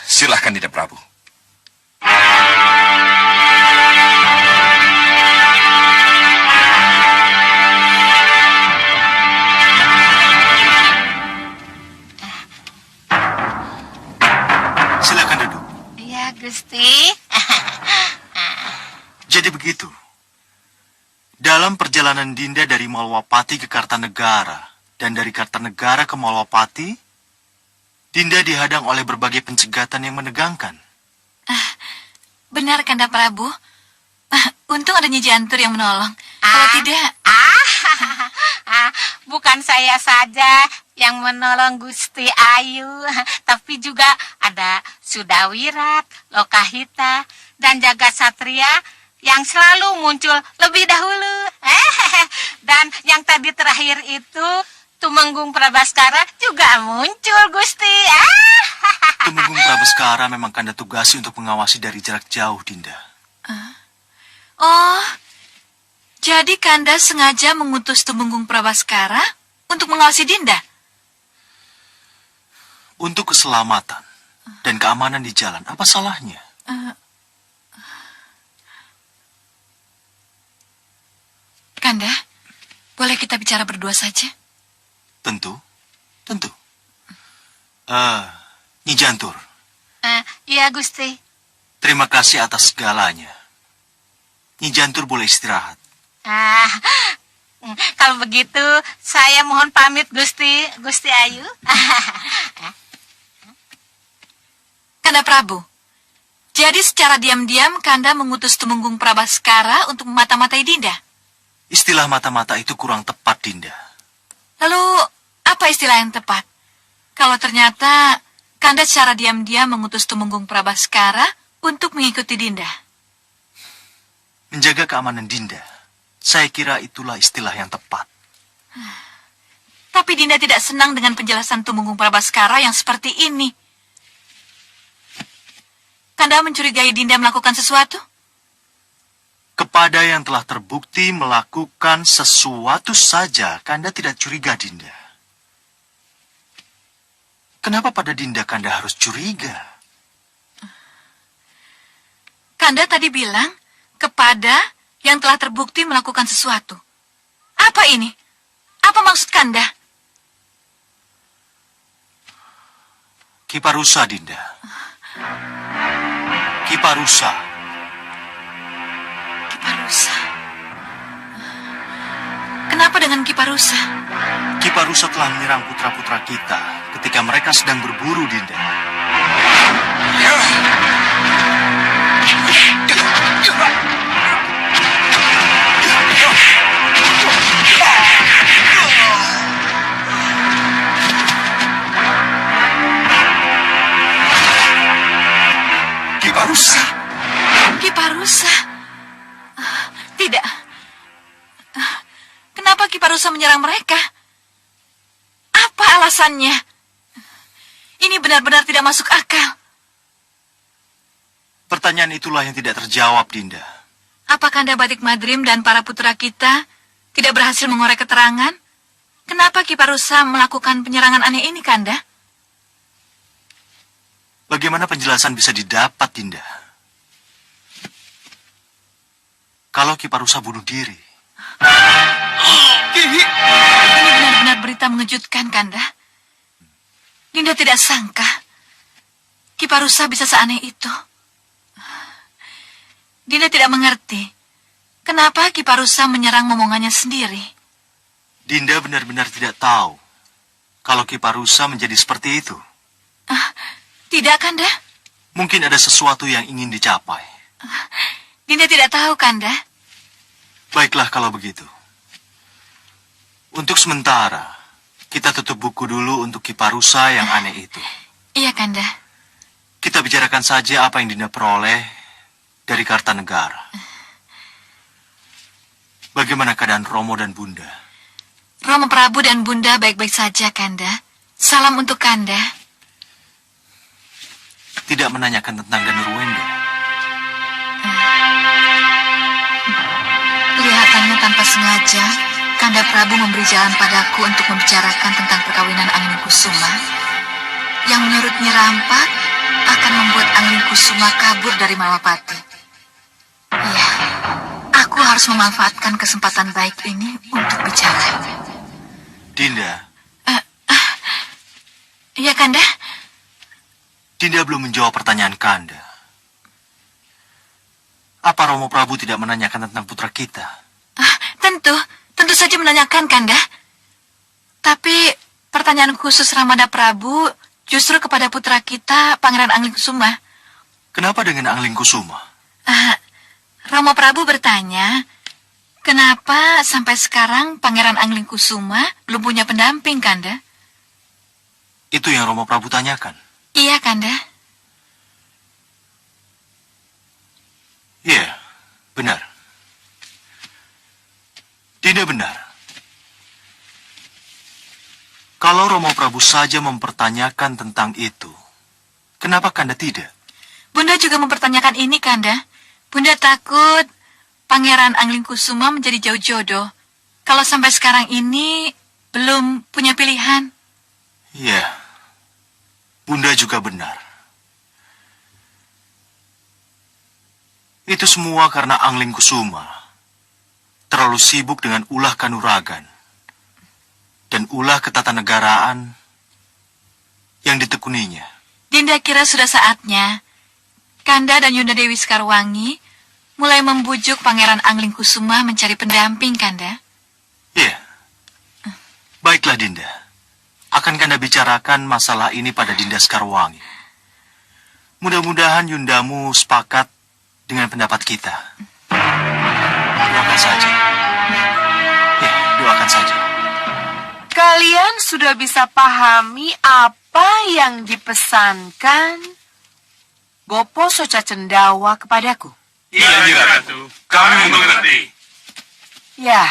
Silahkan, Dinda Prabu. Silakan duduk. Iya, Gusti. Jadi begitu. Dalam perjalanan Dinda dari Malwapati ke Kartanegara dan dari Kartanegara ke Malwapati, Dinda dihadang oleh berbagai pencegatan yang menegangkan. Benar, Kanda Prabu. Untung ada Nyi Jantur yang menolong. Kalau tidak... Bukan saya saja yang menolong Gusti Ayu, tapi juga ada Sudawirat, Lokahita, dan Jagat Satria yang selalu muncul lebih dahulu. Dan yang tadi terakhir itu, Tumenggung Prabaskara juga muncul, Gusti. Tumenggung Prabaskara memang Kanda tugasi untuk mengawasi dari jarak jauh, Dinda. Oh, jadi Kanda sengaja mengutus Tumenggung Prabaskara untuk mengawasi Dinda? Untuk keselamatan dan keamanan di jalan, apa salahnya? Kanda, boleh kita bicara berdua saja? Tentu, tentu. Nyi Jantur, Iya, Gusti. terima kasih atas segalanya. Nyi Jantur boleh istirahat. Kalau begitu, saya mohon pamit, Gusti Ayu. Kanda Prabu, jadi secara diam-diam Kanda mengutus Tumenggung Prabaskara untuk memata-matai Dinda? Istilah mata-mata itu kurang tepat, Dinda. Lalu, apa istilah yang tepat? Kalau ternyata Kanda secara diam-diam mengutus Tumenggung Prabaskara untuk mengikuti Dinda. Menjaga keamanan Dinda, saya kira itulah istilah yang tepat. Tapi Dinda tidak senang dengan penjelasan Tumenggung Prabaskara yang seperti ini. Kanda mencurigai Dinda melakukan sesuatu? Kepada yang telah terbukti melakukan sesuatu saja, Kanda tidak curiga, Dinda. Kenapa pada Dinda Kanda harus curiga? Kanda tadi bilang kepada yang telah terbukti melakukan sesuatu. Apa ini? Apa maksud Kanda? Kiparusa, Dinda. Kiparusa. Kiparusa. Kenapa dengan Kiparusa? Kiparusa telah menyerang putra-putra kita ketika mereka sedang berburu, Dinda. Kiparusa. Kiparusa? Tidak. Kenapa Kiparusa menyerang mereka? Apa alasannya? Ini benar-benar tidak masuk akal. Pertanyaan itulah yang tidak terjawab, Dinda. Apa Kanda Batik Madrim dan para putra kita tidak berhasil mengorek keterangan? Kenapa Kiparusa melakukan penyerangan aneh ini, Kanda? Bagaimana penjelasan bisa didapat, Dinda? Kalau Kiparusa bunuh diri. Ini benar-benar berita mengejutkan, Kanda. Dinda tidak sangka Kiparusa bisa seaneh itu. Dinda tidak mengerti kenapa Kiparusa menyerang momongannya sendiri. Dinda benar-benar tidak tahu kalau Kiparusa menjadi seperti itu. Tidak, Kanda. Mungkin ada sesuatu yang ingin dicapai. Dinda tidak tahu, Kanda. Baiklah kalau begitu. Untuk sementara, kita tutup buku dulu untuk Kiparusa yang aneh itu. Iya, Kanda. Kita bicarakan saja apa yang Dinda peroleh dari Kartanegara. Bagaimana keadaan Romo dan Bunda? Romo Prabu dan Bunda baik-baik saja, Kanda. Salam untuk Kanda. Tidak menanyakan tentang Danuruwenda. Kelihatannya tanpa sengaja, Kanda Prabu memberi jalan padaku untuk membicarakan tentang perkawinan Angling Kusuma, yang menurut Nyi Rampak akan membuat Angling Kusuma kabur dari Malapati. Iya, aku harus memanfaatkan kesempatan baik ini untuk bicara. Dinda. Iya, Kanda? Dinda belum menjawab pertanyaan Kanda. Apa Romo Prabu tidak menanyakan tentang putra kita? Tentu saja menanyakan, Kanda. Tapi pertanyaan khusus Ramada Prabu justru kepada putra kita, Pangeran Angling Kusuma. Kenapa dengan Angling Kusuma? Romo Prabu bertanya, kenapa sampai sekarang Pangeran Angling Kusuma belum punya pendamping, Kanda? Itu yang Romo Prabu tanyakan. Iya, Kanda. Iya, benar. Dinda benar. Kalau Romo Prabu saja mempertanyakan tentang itu, kenapa Kanda tidak? Bunda juga mempertanyakan ini, Kanda. Bunda takut Pangeran Angling Kusuma menjadi jauh jodoh. Kalau sampai sekarang ini belum punya pilihan. Iya. Bunda juga benar. Itu semua karena Angling Kusuma terlalu sibuk dengan ulah kanuragan dan ulah ketatanegaraan yang ditekuninya. Dinda kira sudah saatnya Kanda dan Yunda Dewi Sekarwangi mulai membujuk Pangeran Angling Kusuma mencari pendamping, Kanda. Iya. Baiklah, Dinda. Akan Kanda bicarakan masalah ini pada Dinda Sekarwangi. Mudah-mudahan Yundamu sepakat dengan pendapat kita. Doakan saja. Ya, doakan saja. Kalian sudah bisa pahami apa yang dipesankan Bopo Soca Cendawa kepadaku? Iya, Nyi Ratu. Kami mengerti. Ya.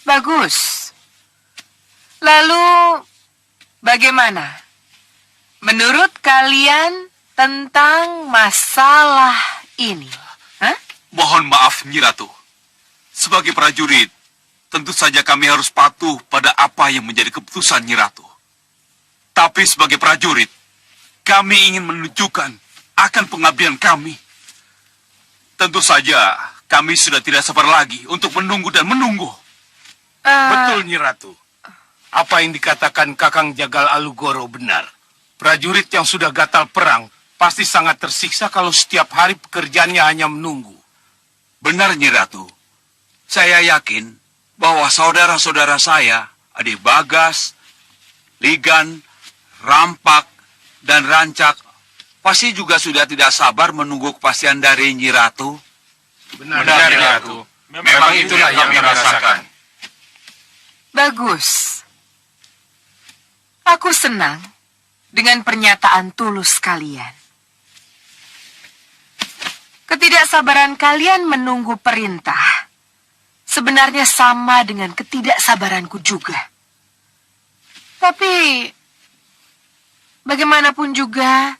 Bagus. Lalu, bagaimana? Menurut kalian tentang masalah ini? Mohon maaf, Nyi Ratu. Sebagai prajurit, tentu saja kami harus patuh pada apa yang menjadi keputusan Nyi Ratu. Tapi sebagai prajurit, kami ingin menunjukkan akan pengabdian kami. Tentu saja kami sudah tidak sabar lagi untuk menunggu dan menunggu. Betul, Nyi Ratu. Apa yang dikatakan Kakang Jagal Alugoro benar. Prajurit yang sudah gatal perang pasti sangat tersiksa kalau setiap hari pekerjaannya hanya menunggu. Benar, Nyi Ratu. Saya yakin bahwa saudara-saudara saya, Adik Bagas, Ligan, Rampak, dan Rancak, pasti juga sudah tidak sabar menunggu kepastian dari Nyi Ratu. Benar, Nyi Ratu. Memang itulah yang kami rasakan. Bagus. Aku senang dengan pernyataan tulus kalian. Ketidaksabaran kalian menunggu perintah sebenarnya sama dengan ketidaksabaranku juga. Tapi bagaimanapun juga,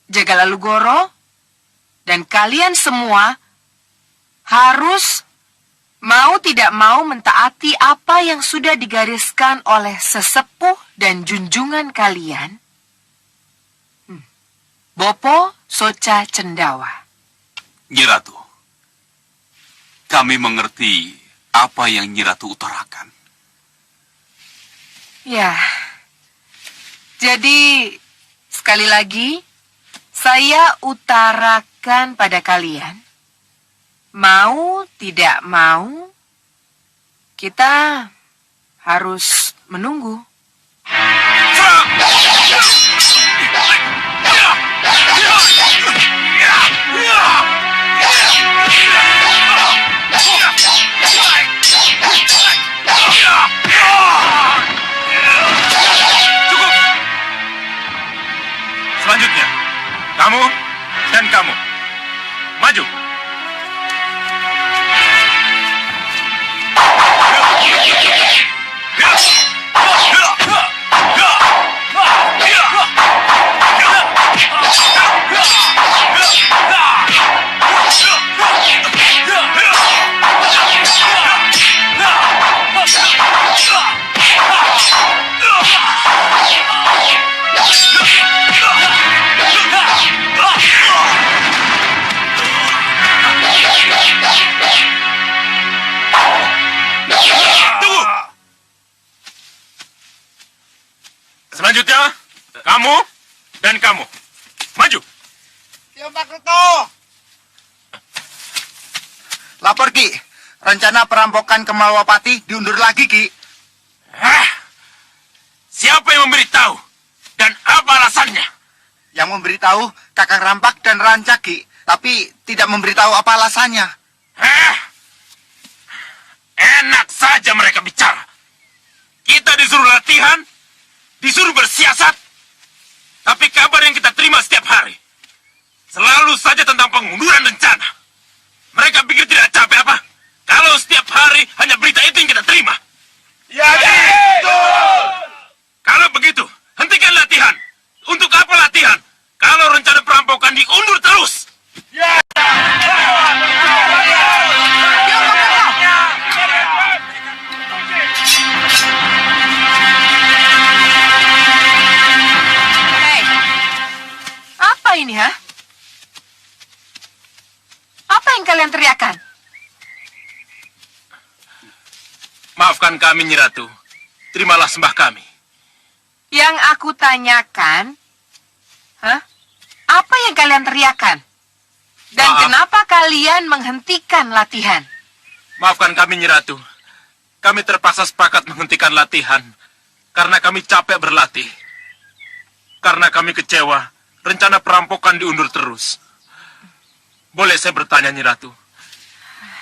Jagal Alugoro dan kalian semua harus mau tidak mau mentaati apa yang sudah digariskan oleh sesepuh dan junjungan kalian, Bopo Soca Cendawa. Nyi Ratu, kami mengerti apa yang Nyi Ratu utarakan. Ya, jadi sekali lagi saya utarakan pada kalian, mau tidak mau kita harus menunggu. Cukup. Selanjutnya, kamu dan kamu. Maju. Selanjutnya, kamu dan kamu. Maju. Pak Kerto. Lapor, Ki. Rencana perampokan ke Malwapati diundur lagi, Ki. Siapa yang memberitahu? Dan apa alasannya? Yang memberitahu Kakang Rampak dan Rancak, Ki. Tapi tidak memberitahu apa alasannya. Enak saja mereka bicara. Kita disuruh latihan, disuruh bersiasat. Tapi kabar yang kita terima setiap hari selalu saja tentang pengunduran rencana. Mereka pikir tidak capek apa? Kalau setiap hari hanya berita itu yang kita terima. Ya, betul. Kalau begitu, hentikan latihan. Untuk apa latihan? Kalau rencana perampokan diundur terus. Ya. Hei, apa ini, ha? Apa yang kalian teriakan? Maafkan kami, Nyi Ratu. Terimalah sembah kami. Yang aku tanyakan, apa yang kalian teriakan? Dan Maaf. kenapa kalian menghentikan latihan? Maafkan kami, Nyi Ratu. Kami terpaksa sepakat menghentikan latihan karena kami capek berlatih. Karena kami kecewa, rencana perampokan diundur terus. Boleh saya bertanya, Nyi Ratu?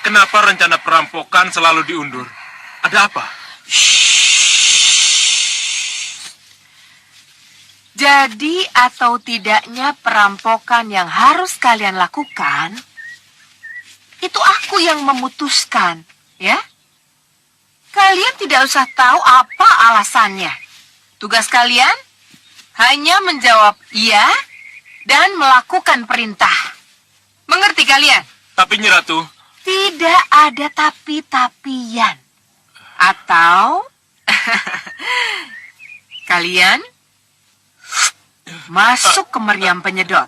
Kenapa rencana perampokan selalu diundur? Ada apa? Jadi atau tidaknya perampokan yang harus kalian lakukan, itu aku yang memutuskan, ya? Kalian tidak usah tahu apa alasannya. Tugas kalian hanya menjawab iya dan melakukan perintah. Mengerti kalian? Tapi, Nyi Ratu, Tidak ada tapi-tapian. Atau kalian masuk ke meriam penyedot.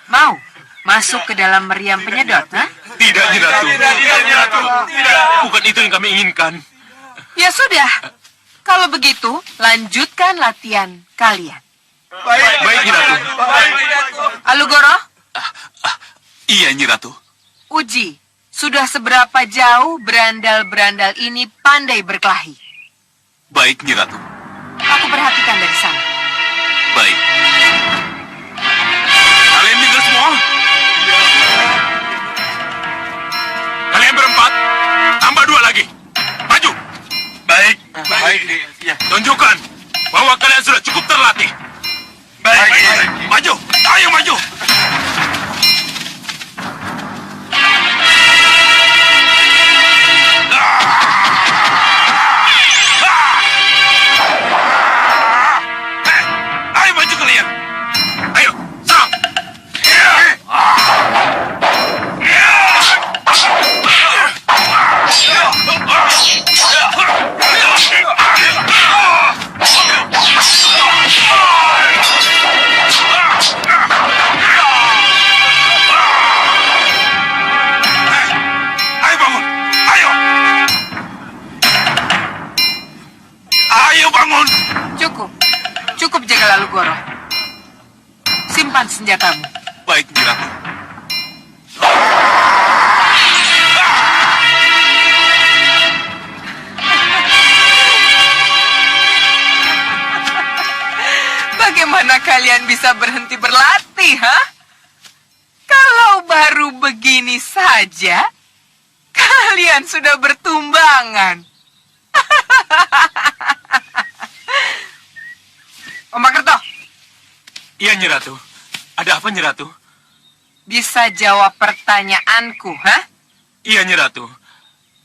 Mau masuk ke dalam meriam penyedot, ha? Tidak, Nyi Ratu. Tidak. Bukan itu yang kami inginkan. Ya sudah. Kalau begitu, lanjutkan latihan kalian. Baik, Nyi Ratu. Alugoro, Iya, Nyi Ratu. uji. Sudah seberapa jauh berandal-berandal ini pandai berkelahi? Baik, Nyi Ratu. Aku perhatikan dari sana. Baik. Kalian dengar semua? Kalian berempat, tambah 2 lagi. Maju. Baik. Tunjukkan bahwa kalian sudah cukup terlatih. Baik. Maju. Ayo maju. Ayo maju kalian. Ayo, serang. Ayo bangun. Ayo. Ayo bangun. Cukup. Cukup jaga Alugoro. Simpan senjatamu. Baik, Nyi Ratu. Bagaimana kalian bisa berhenti berlatih, ha? Kalau baru begini saja, kalian sudah bertumbangan. Om Makerto, Iya, Nyi Ratu. Ada apa, Nyi Ratu? bisa jawab pertanyaanku, ha? Iya, Nyi Ratu.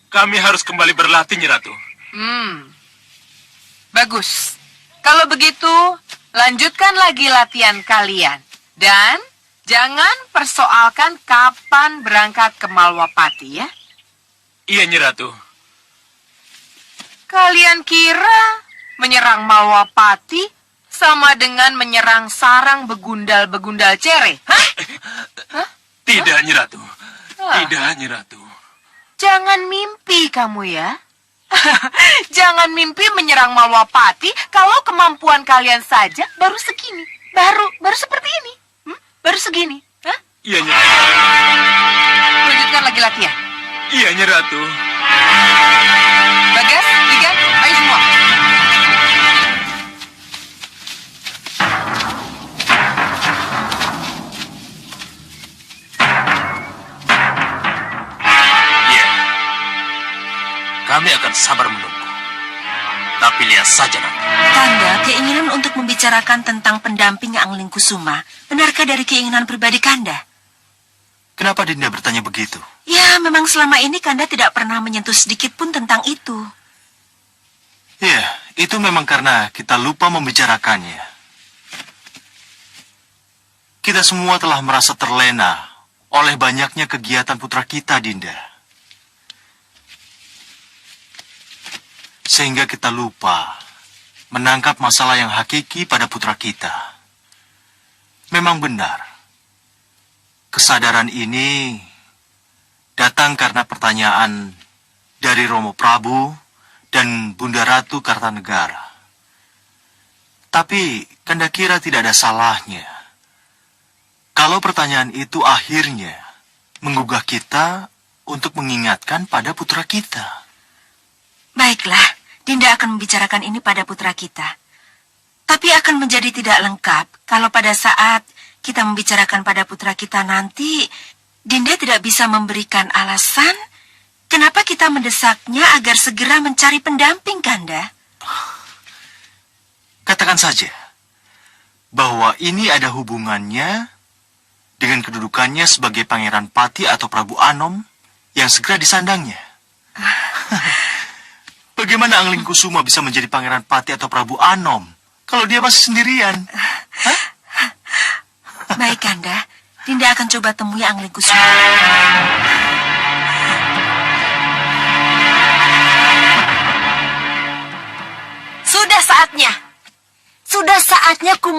Kami harus kembali berlatih, Nyi Ratu. Bagus. Kalau begitu, lanjutkan lagi latihan kalian. Dan jangan persoalkan kapan berangkat ke Malwapati, ya. Iya, Nyi Ratu. Kalian kira menyerang Malwapati sama dengan menyerang sarang begundal-begundal cere? Hah? Tidak, Nyi Ratu. Ah. Tidak, Nyi Ratu. Jangan mimpi kamu ya. Jangan mimpi menyerang Malwapati kalau kemampuan kalian saja baru segini. Baru seperti ini. Baru segini. Hah? Iya, Nyi Ratu. Lanjutkan lagi latihan. Iya, Nyi Ratu. Bagas, Ligan, ayo semua. Iya. Kami akan sabar menunggu. Tapi lihat saja nanti. Kanda, keinginan untuk membicarakan tentang pendamping Angling Kusuma, benarkah dari keinginan pribadi Kanda? Kenapa Dinda bertanya begitu? Ya, memang selama ini Kanda tidak pernah menyentuh sedikit pun tentang itu. Ya, itu memang karena kita lupa membicarakannya. Kita semua telah merasa terlena oleh banyaknya kegiatan putra kita, Dinda. Sehingga kita lupa menangkap masalah yang hakiki pada putra kita. Memang benar. Kesadaran ini datang karena pertanyaan dari Romo Prabu dan Bunda Ratu Kartanegara. Tapi Kanda kira tidak ada salahnya kalau pertanyaan itu akhirnya menggugah kita untuk mengingatkan pada putra kita. Baiklah, Dinda akan membicarakan ini pada putra kita. Tapi akan menjadi tidak lengkap kalau pada saat kita membicarakan pada putra kita nanti, Dinda tidak bisa memberikan alasan kenapa kita mendesaknya agar segera mencari pendamping, Kanda. Katakan saja bahwa ini ada hubungannya dengan kedudukannya sebagai Pangeran Pati atau Prabu Anom yang segera disandangnya. Bagaimana Angling Kusuma bisa menjadi Pangeran Pati atau Prabu Anom kalau dia masih sendirian? Baik, Kanda. Dinda akan coba temui Angling Kusuma.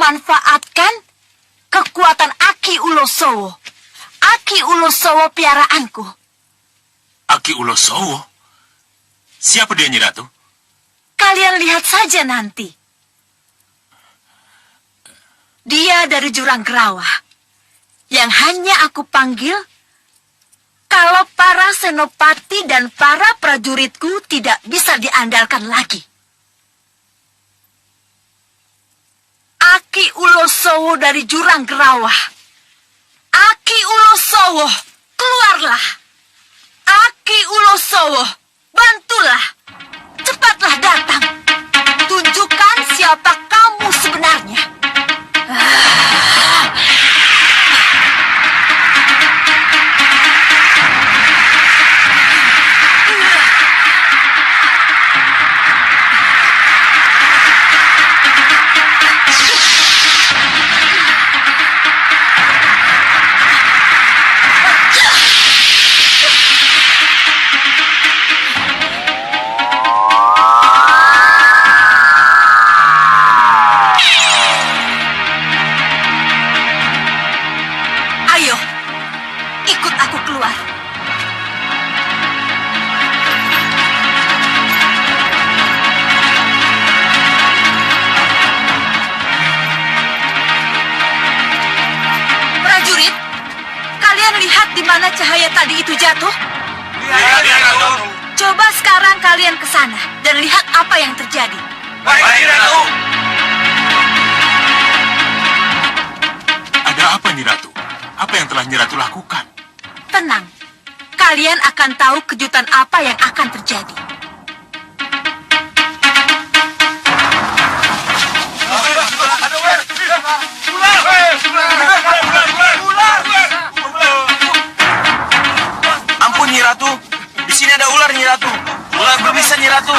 memanfaatkan kekuatan Aki Ulosowo. Aki Ulosowo piaraanku. Aki Ulosowo? Siapa dia, Nyi Ratu? Kalian lihat saja nanti. Dia dari Jurang Gerawah. Yang hanya aku panggil kalau para senopati dan para prajuritku tidak bisa diandalkan lagi. Aki Ulosowo dari Jurang Gerawah. Aki Ulosowo, keluarlah. Aki Ulosowo, bantulah. Cepatlah datang. Tunjukkan siapa kamu sebenarnya. Ayo, ikut aku keluar. Prajurit, kalian lihat di mana cahaya tadi itu jatuh? Lihat, Ratu. Coba sekarang kalian ke sana dan lihat apa yang terjadi. Baik, Ratu. Ada apa, Nyi Ratu? Apa yang telah Nyi Ratu lakukan? Tenang, kalian akan tahu kejutan apa yang akan terjadi. Ampun Nyi Ratu, di sini ada ular Nyi Ratu. Ular berbisa Nyi Ratu.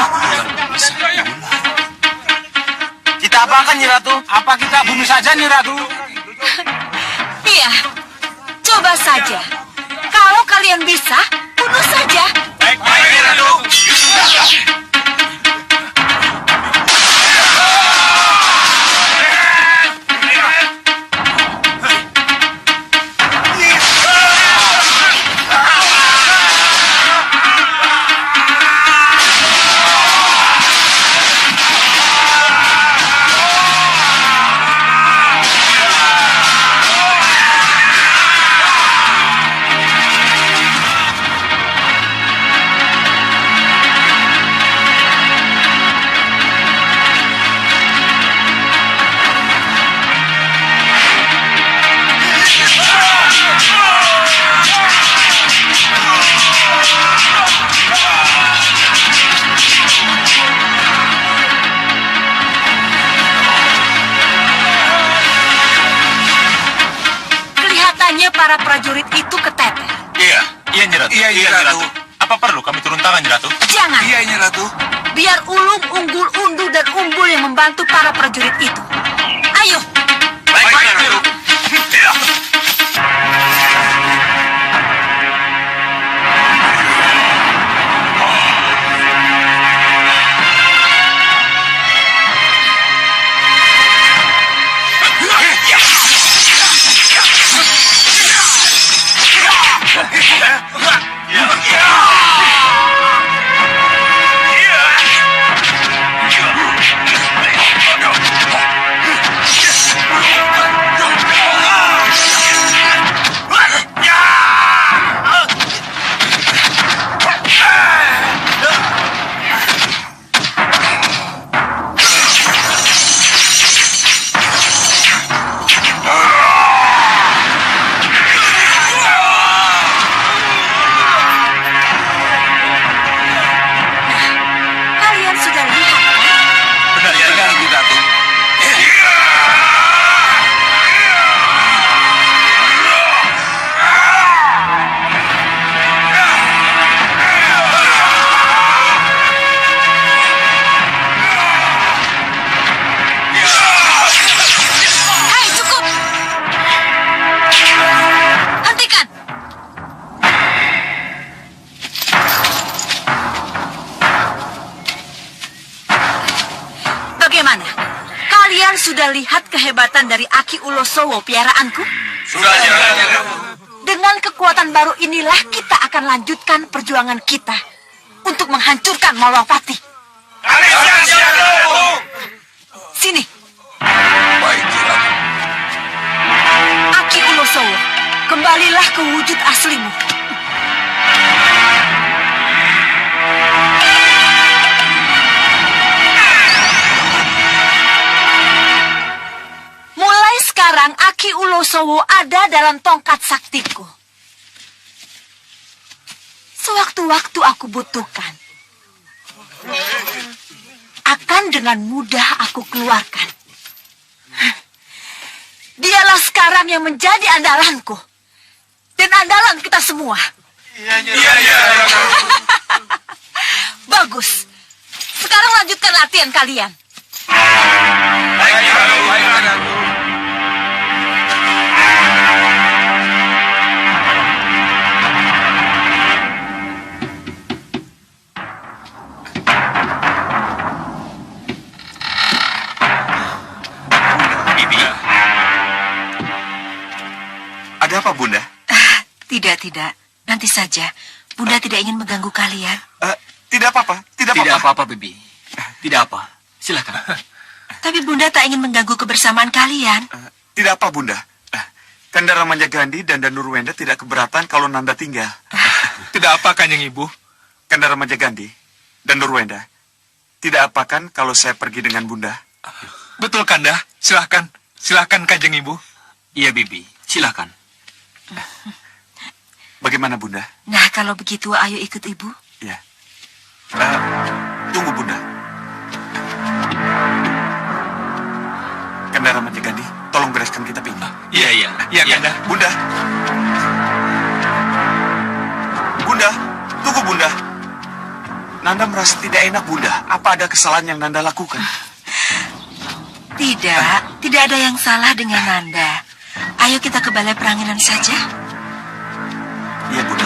Kita apakan Nyi Ratu? Apa kita bunuh saja, Nyi Ratu? Iya, coba saja. Kalau kalian bisa, bunuh saja. Baik, Ratu. Kelihatannya para prajurit itu keteter. Iya, Nyi Ratu. Iya, Nyi Ratu. Apa perlu kami turun tangan, Nyi Ratu? Jangan. Iya, Nyi Ratu. Biar Ulum, Unggul, Undu, dan Umbul yang membantu para prajurit itu. Ayo. Baik, Ratu. Kalian sudah lihat kehebatan dari Aki Ulosowo piaraanku? Sudah, Nyiratu. Dengan kekuatan baru inilah kita akan lanjutkan perjuangan kita untuk menghancurkan Malwapati. Kami siap, Nyiratu. Sini, Baik, Nyiratu. Aki Ulosowo, kembalilah ke wujud aslimu. Mulai sekarang Aki Ulosowo ada dalam tongkat saktiku. Sewaktu-waktu aku butuhkan, akan dengan mudah aku keluarkan. Dialah sekarang yang menjadi andalanku. Dan andalan kita semua. Iya, Nyiratu. Bagus. Sekarang lanjutkan latihan kalian. Baik, Nyiratu. Bibi, Ada apa, Bunda? Tidak. Nanti saja. Bunda tidak ingin mengganggu kalian. Tidak apa-apa, tidak Tidak apa-apa. apa-apa, Bibi. Tidak apa. Silakan. Tapi Bunda tak ingin mengganggu kebersamaan kalian. Tidak apa, Bunda. Kandara Manjagandhi dan Danurwenda tidak keberatan kalau Nanda tinggal. Tidak apa, Kanjeng Ibu. Kandara Manjagandhi dan Nurwenda, tidak apa kan kalau saya pergi dengan Bunda? Betul, Kanda. Silahkan. Silahkan, Kanjeng Ibu. Iya, Bibi. Silakan. Bagaimana, Bunda? Nah, kalau begitu ayo ikut ibu. Ya. Tunggu, Bunda. Kandara Manjagandhi, tolong bereskan kitab ini. Iya, Kanda. Bunda. Bunda, tunggu, Bunda. Nanda merasa tidak enak, Bunda. Apa ada kesalahan yang Nanda lakukan? Tidak ada yang salah dengan Nanda. Ayo kita ke balai peranginan saja. Iya, Bunda.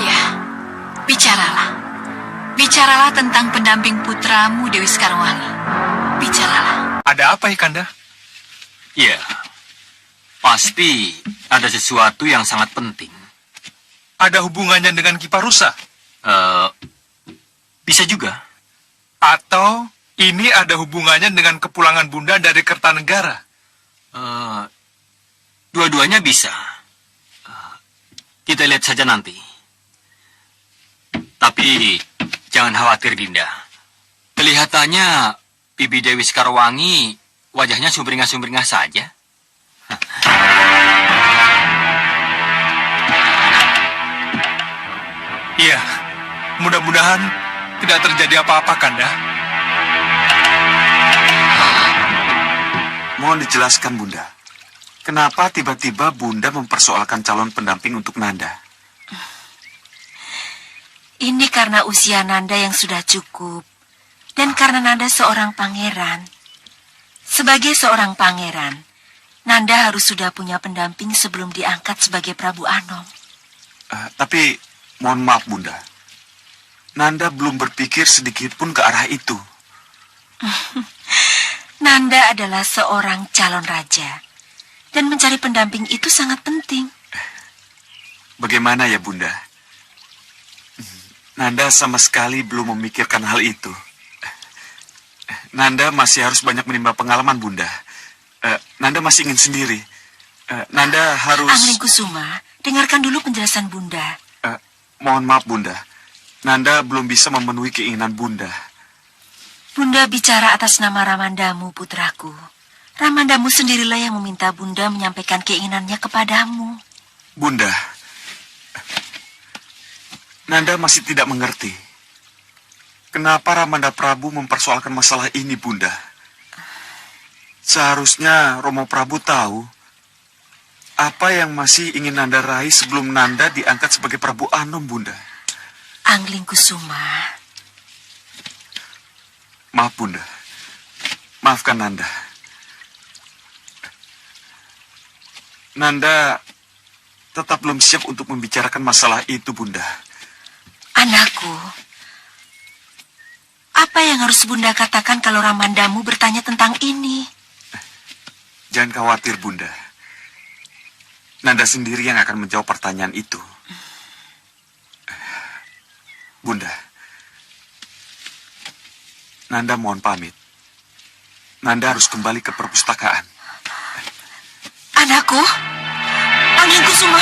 Ya, bicaralah. Bicaralah tentang pendamping putramu Dewi Sekarwangi. Bicaralah. Ada apa ya, Kanda? Iya. Pasti ada sesuatu yang sangat penting. Ada hubungannya dengan Kiparusa? Bisa juga. Atau ini ada hubungannya dengan kepulangan Bunda dari Kertanegara? Dua-duanya bisa. Kita lihat saja nanti. Tapi jangan khawatir, Dinda. Kelihatannya Bibi Dewi Sekarwangi wajahnya sumringah-sumringah saja. Iya, mudah-mudahan tidak terjadi apa-apa, Kanda. Mohon dijelaskan, Bunda. Kenapa tiba-tiba Bunda mempersoalkan calon pendamping untuk Nanda? Ini karena usia Nanda yang sudah cukup. Dan karena Nanda seorang pangeran. Sebagai seorang pangeran, Nanda harus sudah punya pendamping sebelum diangkat sebagai Prabu Anom. Tapi, mohon maaf, Bunda. Nanda belum berpikir sedikit pun ke arah itu. Nanda adalah seorang calon raja. Dan mencari pendamping itu sangat penting. Bagaimana ya, Bunda? Nanda sama sekali belum memikirkan hal itu. Nanda masih harus banyak menimba pengalaman, Bunda. Nanda masih ingin sendiri. Nanda harus... Angling Kusuma, dengarkan dulu penjelasan Bunda. Mohon maaf, Bunda. Nanda belum bisa memenuhi keinginan Bunda. Bunda bicara atas nama Ramandamu, putraku. Ramandamu sendirilah yang meminta Bunda menyampaikan keinginannya kepadamu. Bunda, Nanda masih tidak mengerti. Kenapa Ramanda Prabu mempersoalkan masalah ini, Bunda? Seharusnya Romo Prabu tahu apa yang masih ingin Nanda raih sebelum Nanda diangkat sebagai Prabu Anom, Bunda. Angling Kusuma. Maaf, Bunda. Maafkan Nanda. Nanda tetap belum siap untuk membicarakan masalah itu, Bunda. Anakku, Apa yang harus Bunda katakan kalau Ramandamu bertanya tentang ini? Jangan khawatir, Bunda. Nanda sendiri yang akan menjawab pertanyaan itu. Bunda, Nanda mohon pamit. Nanda harus kembali ke perpustakaan. Anakku, Angin Kusuma,